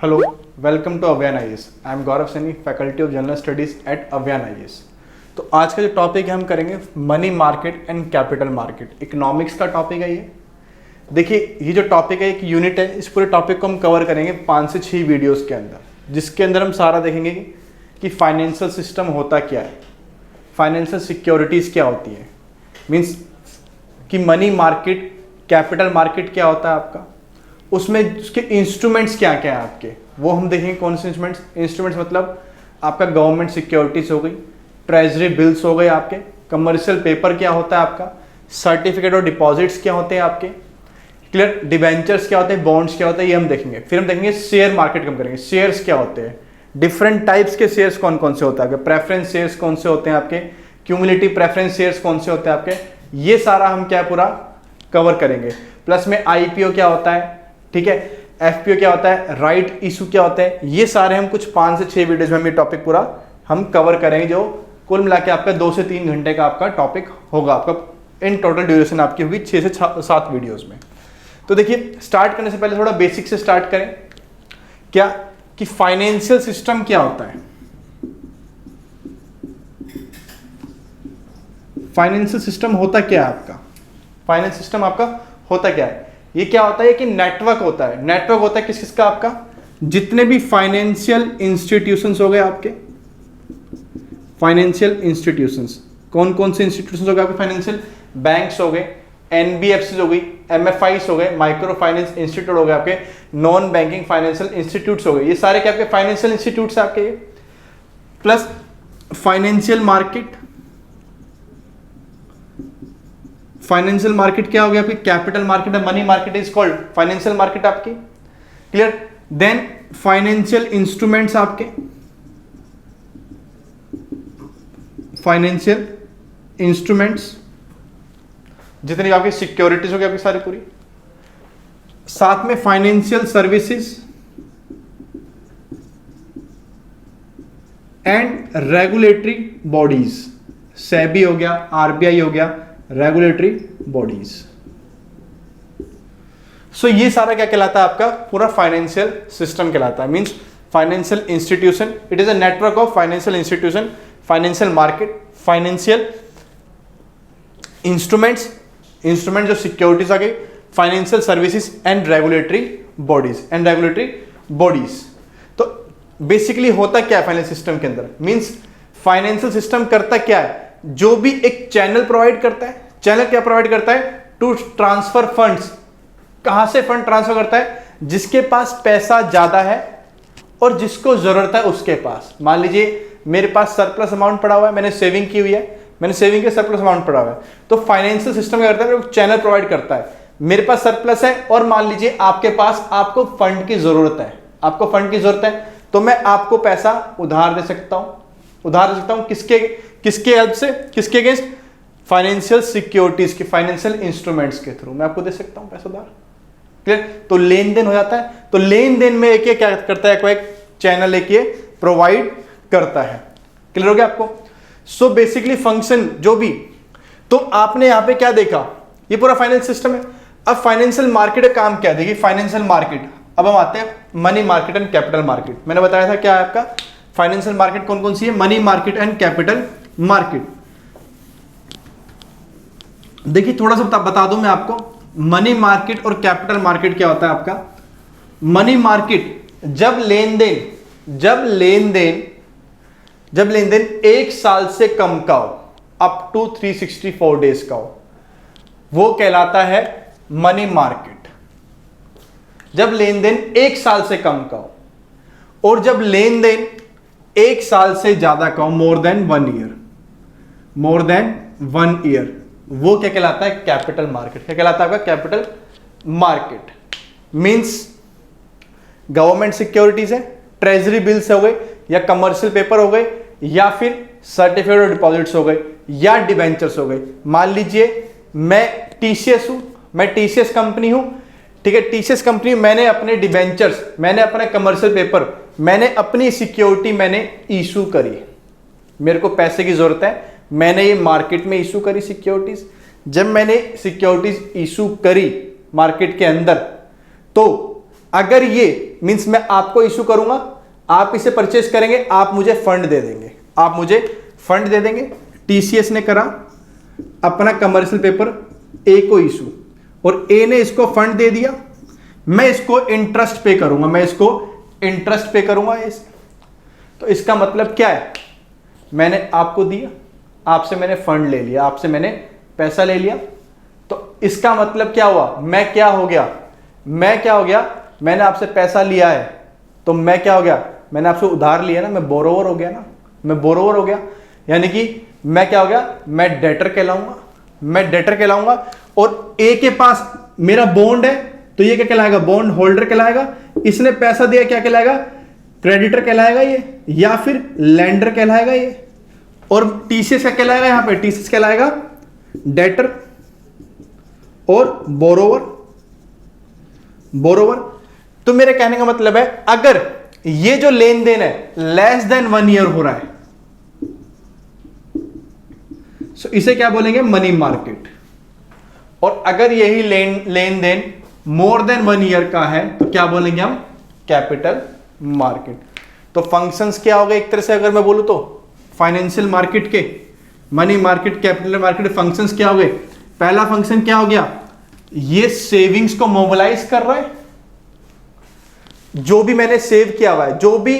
Hello, welcome to Avyan IAS. I am Gaurav Saini, Faculty of General Studies at Avyan IAS. तो आज का जो topic है हम करेंगे money market and capital market. Economics का टॉपिक है ये. देखिए ये जो टॉपिक है एक यूनिट है. इस पूरे टॉपिक को हम कवर करेंगे 5 से 6 वीडियोस के अंदर, जिसके अंदर हम सारा देखेंगे कि फाइनेंशियल सिस्टम होता क्या है, फाइनेंशियल सिक्योरिटीज़ क्या होती है, मीन्स कि मनी मार्केट कैपिटल मार्केट क्या होता है आपका, उसमें उसके इंस्ट्रूमेंट्स क्या क्या है आपके, वो हम देखेंगे. कौन से इंस्ट्रूमेंट्स मतलब आपका गवर्नमेंट सिक्योरिटीज हो गई, ट्रेजरी बिल्स हो गए आपके, कमर्शियल पेपर क्या होता है आपका, सर्टिफिकेट और डिपॉजिट्स क्या होते हैं आपके, क्लियर, डिबेंचर्स क्या होते हैं, बॉन्ड्स क्या होते हैं, ये हम देखेंगे. फिर हम देखेंगे शेयर मार्केट कम करेंगे, शेयर्स क्या होते हैं, डिफरेंट टाइप्स के शेयर्स कौन कौन से होते हैं आपके, प्रेफरेंस शेयर्स कौन से होते हैं आपके, क्यूमुलेटिव प्रेफरेंस शेयर्स कौन से होते हैं आपके, ये सारा हम क्या पूरा कवर करेंगे. प्लस में आईपीओ क्या होता है, ठीक है, एफपीओ क्या होता है, राइट इशू क्या होता है, ये सारे हम कुछ 5 से 6 वीडियोज में हम ये टॉपिक पूरा हम कवर करेंगे, जो कुल मिला के आपका 2 से 3 घंटे का आपका टॉपिक होगा. आपका इन टोटल ड्यूरेशन आपकी होगी 6 से 7 वीडियोज में. तो देखिए स्टार्ट करने से पहले थोड़ा बेसिक से स्टार्ट करें. क्या कि फाइनेंशियल सिस्टम क्या होता है, फाइनेंशियल सिस्टम होता क्या है आपका, फाइनेंशियल सिस्टम आपका होता क्या है. ये क्या होता है कि नेटवर्क होता है. नेटवर्क होता है किस किसका आपका, जितने भी फाइनेंशियल इंस्टीट्यूशंस हो गए आपके, फाइनेंशियल इंस्टीट्यूशंस कौन कौन से इंस्टीट्यूशंस हो गए आपके, फाइनेंशियल बैंक्स हो गए, एनबीएफसी हो गई, एमएफआईस हो गए, माइक्रो फाइनेंस इंस्टीट्यूट हो गए आपके, नॉन बैंकिंग फाइनेंशियल इंस्टीट्यूट्स हो गए, ये सारे क्या आपके फाइनेंशियल इंस्टीट्यूट्स आपके. Plus financial market, financial market क्या हो गया आपकी, कैपिटल मार्केट है, money market is called financial market आपकी, क्लियर. देन फाइनेंशियल इंस्ट्रूमेंट्स आपके, फाइनेंशियल इंस्ट्रूमेंट्स जितनी आपकी सिक्योरिटीज हो गई आपकी सारी पूरी. साथ में financial services and regulatory bodies, SEBI हो गया, आरबीआई हो गया, रेगुलेटरी बॉडीज. सो ये सारा क्या कहलाता है आपका, पूरा फाइनेंशियल सिस्टम कहलाता है. Means financial institution, it is a network of financial institution, financial market, financial instruments, instrument जो सिक्योरिटीज आ गई, financial services and regulatory bodies. तो बेसिकली होता क्या है फाइनेंशियल सिस्टम के अंदर, मींस फाइनेंशियल सिस्टम करता क्या है, जो भी एक चैनल प्रोवाइड करता है. चैनल क्या प्रोवाइड करता है, टू ट्रांसफर फंड्स. कहां से फंड ट्रांसफर करता है, जिसके पास पैसा ज्यादा है और जिसको जरूरत है उसके पास. मान लीजिए मेरे पास सरप्लस अमाउंट पड़ा हुआ है, मैंने सेविंग की हुई है, मैंने सेविंग के सरप्लस अमाउंट पड़ा हुआ है, तो फाइनेंशियल सिस्टम क्या करता है, चैनल प्रोवाइड करता है. मेरे पास सरप्लस है और मान लीजिए आपके पास, आपको फंड की जरूरत है, आपको फंड की जरूरत है, तो मैं आपको पैसा उधार दे सकता हूं. किसके हेल्प से, किसके अगेंस्ट, फाइनेंशियल सिक्योरिटीज के, फाइनेंशियल इंस्ट्रूमेंट्स के थ्रू मैं आपको दे सकता हूं पैसा उधार. क्लियर. तो लेन देन हो जाता है. तो लेन देन में एक क्या करता है, कोई एक चैनल एक ये प्रोवाइड करता है. क्लियर हो गया आपको. सो बेसिकली फंक्शन जो भी, तो आपने यहां पे क्या देखा, ये पूरा फाइनेंस सिस्टम है. अब फाइनेंशियल मार्केट का काम क्या, देखिए फाइनेंशियल मार्केट. अब हम आते हैं money market and capital market. मैंने बताया था क्या है आपका फाइनेंशियल मार्केट कौन कौन सी है, money market and capital market. देखिए थोड़ा सा बता दूं मैं आपको, मनी मार्केट और कैपिटल मार्केट क्या होता है आपका. मनी मार्केट जब लेन देन 1 साल से कम का हो, अप टू 364 डेज का हो, वो कहलाता है मनी मार्केट. जब लेन देन 1 साल से कम का हो, और जब लेन देन 1 साल से ज्यादा का हो, मोर देन 1 ईयर, वो क्या कहलाता है, कैपिटल मार्केट. क्या कहलाता है आपका, capital market. Means government securities है, ट्रेजरी बिल्स हो गए, या कमर्शियल पेपर हो गए, या फिर सर्टिफिकेट और डिपॉजिट्स हो गए, या डिबेंचर्स हो गए. मान लीजिए मैं टीसीएस हूं, मैं टीसीएस कंपनी हूं, ठीक है, टीसीएस कंपनी, मैंने अपने डिबेंचर्स, मैंने अपने कमर्शियल पेपर, मैंने अपनी सिक्योरिटी मैंने इशू करी, मेरे को पैसे की जरूरत है, मैंने ये मार्केट में इशू करी सिक्योरिटीज. जब मैंने सिक्योरिटीज इशू करी मार्केट के अंदर, तो अगर ये मींस मैं आपको इशू करूंगा, आप इसे परचेस करेंगे, आप मुझे फंड दे देंगे, आप मुझे फंड दे देंगे। टीसीएस ने करा अपना कमर्शियल पेपर ए को इशू और ए ने इसको फंड दे दिया, मैं इसको इंटरेस्ट पे करूंगा, मैं इसको इंटरेस्ट पे करूंगा इस। तो इसका मतलब क्या है, मैंने आपको दिया, आपसे मैंने फंड ले लिया, आपसे मैंने पैसा ले लिया, तो इसका मतलब क्या हुआ, मैं क्या हो गया, मैं क्या हो गया, मैंने आपसे पैसा लिया है तो मैं क्या हो गया, मैंने आपसे उधार लिया ना, मैं बोरोवर हो गया ना, मैं बोरोवर हो गया, यानी कि मैं क्या हो गया, मैं डेटर कहलाऊंगा, मैं डेटर कहलाऊंगा। और ए के पास मेरा बॉन्ड है तो ये क्या कहलाएगा, बॉन्ड होल्डर कहलाएगा, इसने पैसा दिया क्या कहलाएगा, क्रेडिटर कहलाएगा ये, या फिर लेंडर कहलाएगा ये। और टीसीएस क्या कहलाएगा, यहां पे टीसीएस कहलाएगा डेटर और बोरोवर, बोरोवर। तो मेरे कहने का मतलब है अगर ये जो लेन देन है लेस देन 1 ईयर हो रहा है, सो इसे क्या बोलेंगे, मनी मार्केट। और अगर यही लेन देन मोर देन 1 ईयर का है तो क्या बोलेंगे हम, कैपिटल मार्केट। तो फंक्शंस क्या हो गए एक तरह से अगर मैं बोलूं तो, फाइनेंशियल मार्केट के, money market, capital market, functions क्या हो गए। पहला फंक्शन क्या हो गया, ये सेविंग्स को मोबिलाइज कर रहा है, जो भी मैंने सेव किया हुआ है, जो भी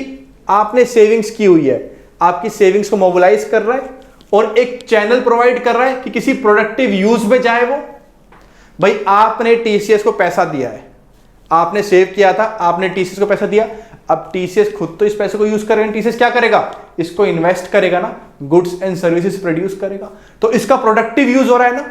आपने सेविंग्स की हुई है, आपकी सेविंग्स को मोबिलाइज कर रहा है और एक चैनल प्रोवाइड कर रहा है कि किसी प्रोडक्टिव यूज में जाए वो। भाई आपने टीसीएस को पैसा दिया है, आपने सेव किया था, आपने टीसीएस को पैसा दिया, अब टीसीएस खुद तो इस पैसे को यूज करेगा, टीसीएस क्या करेगा, इसको इन्वेस्ट करेगा ना, गुड्स एंड सर्विसेज प्रोड्यूस करेगा, तो इसका प्रोडक्टिव यूज हो रहा है ना,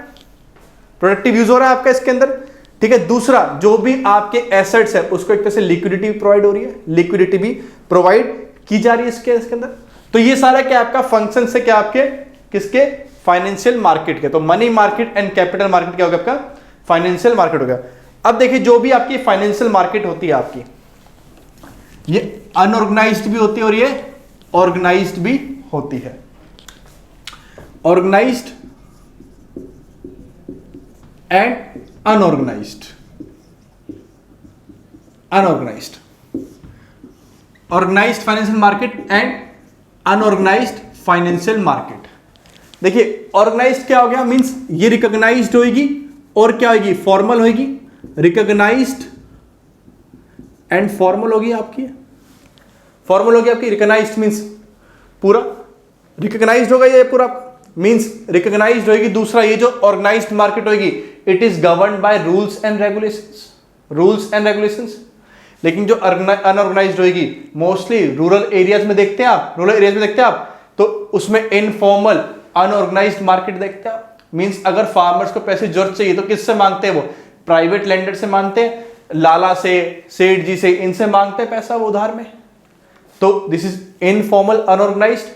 प्रोडक्टिव यूज हो रहा है आपका इसके अंदर, ठीक है। दूसरा, जो भी आपके एसेट्स है उसको एक तरह से लिक्विडिटी प्रोवाइड हो रही है, लिक्विडिटी भी प्रोवाइड की जा रही है इसके अंदर। तो ये सारा क्या आपका फंक्शन से क्या आपके किसके, फाइनेंशियल मार्केट के। तो money market and capital market क्या हो गया आपका, फाइनेंशियल मार्केट हो गया। अब देखिए जो भी आपकी फाइनेंशियल मार्केट होती है आपकी, ये अनऑर्गेनाइज्ड भी होती है और ये ऑर्गेनाइज्ड भी होती है। Organised and unorganised, unorganised, organised financial market and unorganised financial market. देखिए ऑर्गेनाइज्ड क्या हो गया, मींस ये रिकॉग्नाइज्ड होगी और क्या होगी, फॉर्मल होगी, रिकॉग्नाइज्ड एंड फॉर्मल होगी आपकी, फॉर्मल होगी आपकी, रिकॉग्नाइज्ड मींस पूरा रिकॉग्नाइज्ड होगा ये पूरा, मींस रिकॉग्नाइज्ड होगी। दूसरा, ये जो ऑर्गेनाइज्ड मार्केट होगी, it is governed by rules and regulations, rules and regulations. लेकिन जो अनऑर्गेनाइज्ड होगी, मोस्टली रूरल एरियाज में देखते हैं आप, रूरल एरियाज में देखते हैं आप, तो उसमें इनफॉर्मल अनऑर्गेनाइज्ड मार्केट देखते हैं आप। मींस अगर फार्मर्स को पैसे जरूरत चाहिए तो किससे मांगते हैं, वो प्राइवेट लेंडर से मांगते हैं, लाला से, सेठ जी से, इनसे मांगते हैं पैसा वो उधार में। तो दिस इज इनफॉर्मल अनऑर्गेनाइज्ड,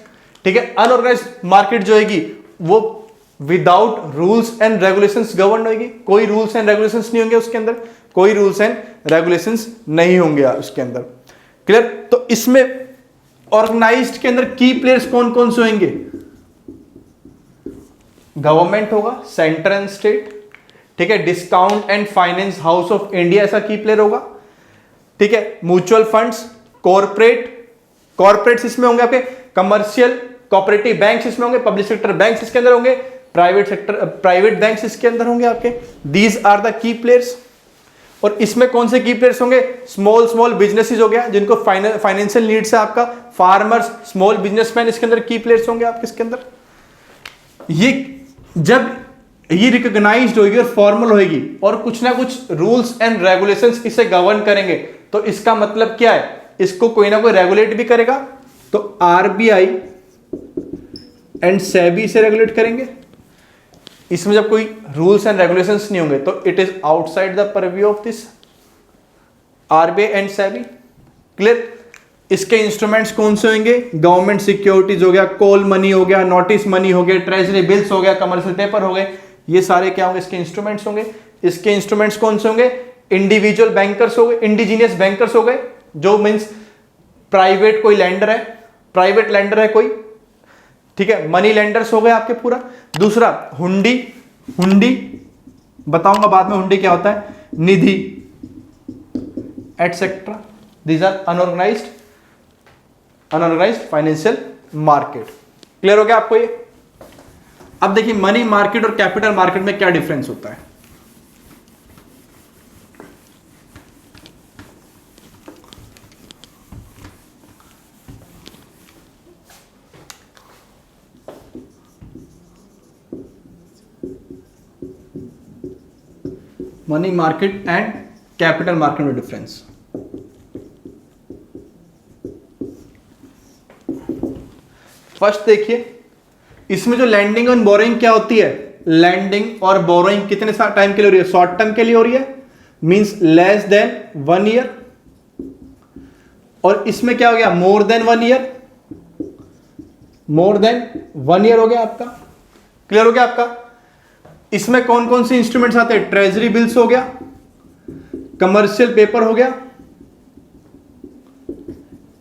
ठीक है। अनऑर्गेनाइज्ड मार्केट जो होगी वो without rules and regulations govern होगी, कोई रूल्स एंड रेगुलेशंस नहीं होंगे उसके अंदर, कोई रूल्स एंड रेगुलेशंस नहीं होंगे उसके अंदर, क्लियर। तो इसमें ऑर्गेनाइज्ड के अंदर की प्लेयर्स कौन कौन से होंगे, गवर्नमेंट होगा, सेंटर एंड स्टेट, ठीक है, discount and finance house of India ऐसा की प्लेयर होगा, ठीक है, म्यूचुअल फंड्स, कॉर्पोरेट्स इसमें होंगे आपके, कमर्शियल कोऑपरेटिव बैंक्स इसमें होंगे, पब्लिक सेक्टर बैंक्स इसके अंदर होंगे, प्राइवेट बैंक्स इसके अंदर होंगे आपके। These are the key players. और इसमें कौन से की प्लेयर्स होंगे, स्मॉल बिजनेसेस हो गया जिनको फाइनेंशियल नीड्स है आपका, फार्मर्स, स्मॉल बिजनेसमैन इसके अंदर की प्लेयर्स होंगे आपके इसके अंदर। ये जब ये रिकॉग्नाइज्ड होगी और फॉर्मल होगी और कुछ ना कुछ रूल्स एंड रेगुलेशंस इसे गवर्न करेंगे, तो इसका मतलब क्या है, इसको कोई ना कोई रेगुलेट भी करेगा। तो आरबीआई एंड सेबी से रेगुलेट करेंगे। इसमें जब कोई रूल्स एंड रेगुलेशंस नहीं होंगे तो it is outside the purview of this RBI and SEBI, clear. इसके इंस्ट्रूमेंट्स कौन से होंगे, गवर्नमेंट सिक्योरिटीज हो गया, कॉल मनी हो गया, नोटिस मनी हो गया, ट्रेजरी बिल्स हो गया, कमर्शियल पेपर हो गए, ये सारे क्या होंगे, इसके इंस्ट्रूमेंट्स होंगे। इसके इंस्ट्रूमेंट्स कौन से होंगे, इंडिविजुअल बैंकर्स हो गए, इंडिजीनियस बैंकर्स हो गए, जो मींस प्राइवेट कोई लैंडर है, प्राइवेट लैंडर है कोई, ठीक है, मनी लेंडर्स हो गए आपके पूरा। दूसरा हुंडी, हुंडी बताऊंगा बाद में हुंडी क्या होता है, nidhi etcetera, these are unorganised financial market. Clear हो गया आपको ये? अब देखिए मनी मार्केट और कैपिटल मार्केट में क्या डिफरेंस होता है। Money market and capital market में डिफरेंस। फर्स्ट देखिए, इसमें जो लैंडिंग और बोरोइंग क्या होती है, लैंडिंग और बोरोइंग कितने टाइम के लिए हो रही है, शॉर्ट टर्म के लिए हो रही है, मींस लेस देन 1 ईयर। और इसमें क्या हो गया, more than 1 year, more than 1 year हो गया आपका। क्लियर हो गया आपका? इसमें कौन कौन से इंस्ट्रूमेंट्स आते हैं, ट्रेजरी बिल्स हो गया, कमर्शियल पेपर हो गया,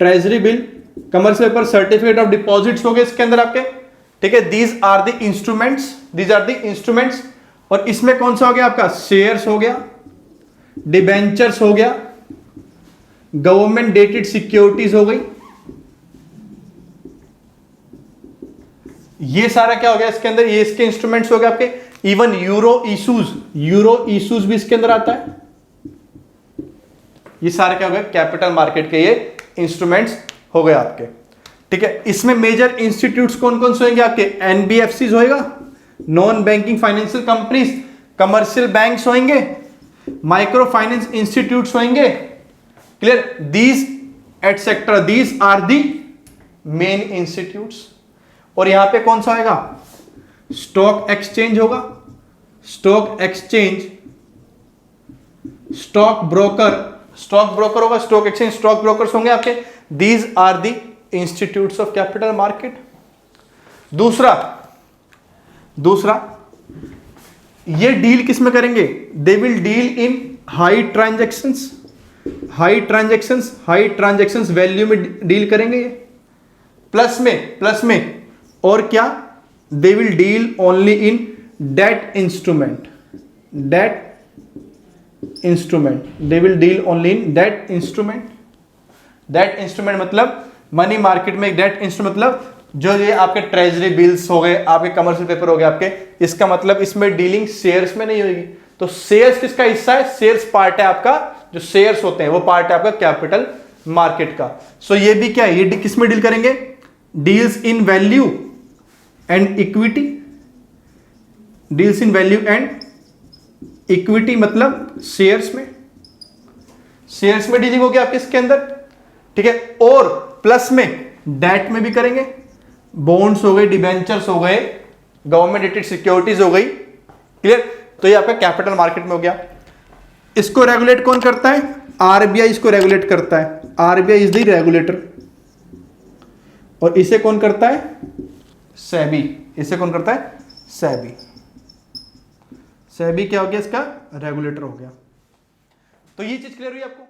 treasury bill, commercial paper, certificate of deposits हो गए इसके अंदर आपके। ठीक है, these are the instruments, these are the instruments. और इसमें कौन सा हो गया आपका, शेयर्स हो गया, डिबेंचर्स हो गया, गवर्नमेंट डेटेड सिक्योरिटीज हो गई। ये सारा क्या हो गया इसके अंदर, ये इसके इंस्ट्रूमेंट्स हो गए आपके। इवन यूरो इशूज भी इसके अंदर आता है। ये सारे क्या हो गए, कैपिटल मार्केट के ये इंस्ट्रूमेंट्स हो गए आपके। ठीक है, इसमें मेजर इंस्टीट्यूट्स कौन कौन से होंगे आपके, एनबीएफसीज होएगा, non banking financial companies, commercial banks होंगे, माइक्रो फाइनेंस इंस्टीट्यूट्स होंगे। Clear, these etcetera, these are the main institutes. और यहां पे कौन सा आएगा, स्टॉक एक्सचेंज होगा, स्टॉक एक्सचेंज, स्टॉक ब्रोकर होगा, स्टॉक एक्सचेंज, स्टॉक ब्रोकर्स होंगे आपके। These are the institutes of capital market. दूसरा ये डील किस में करेंगे, they will deal in high transactions value में डील करेंगे ये, प्लस में और क्या, दे will deal only in debt instrument, they will deal only in debt instrument मतलब मनी मार्केट में डेट इंस्ट्रूमेंट मतलब जो ये आपके ट्रेजरी बिल्स हो गए, आपके कमर्शियल पेपर हो गए आपके, इसका मतलब इसमें डीलिंग शेयर्स में नहीं होगी। तो शेयर्स किसका हिस्सा है, शेयर्स पार्ट है आपका, जो शेयर्स होते हैं वो पार्ट है आपका कैपिटल मार्केट का। सो ये भी क्या है, ये किस में डील करेंगे, deals in value and equity, deals in value and equity मतलब शेयर्स में डीलिंग होगी आपके इसके अंदर। ठीक है, और प्लस में डेट में भी करेंगे, बॉन्ड्स हो गए, डिबेंचर्स हो गए, गवर्नमेंट डेटेड सिक्योरिटीज हो गई। क्लियर, तो ये आपका कैपिटल मार्केट में हो गया। इसको रेगुलेट कौन करता है, आरबीआई इसको रेगुलेट करता है, आरबीआई इज द रेगुलेटर। और इसे कौन करता है, सेबी, इसे कौन करता है, सेबी क्या हो गया, इसका रेगुलेटर हो गया। तो ये चीज क्लियर हुई आपको।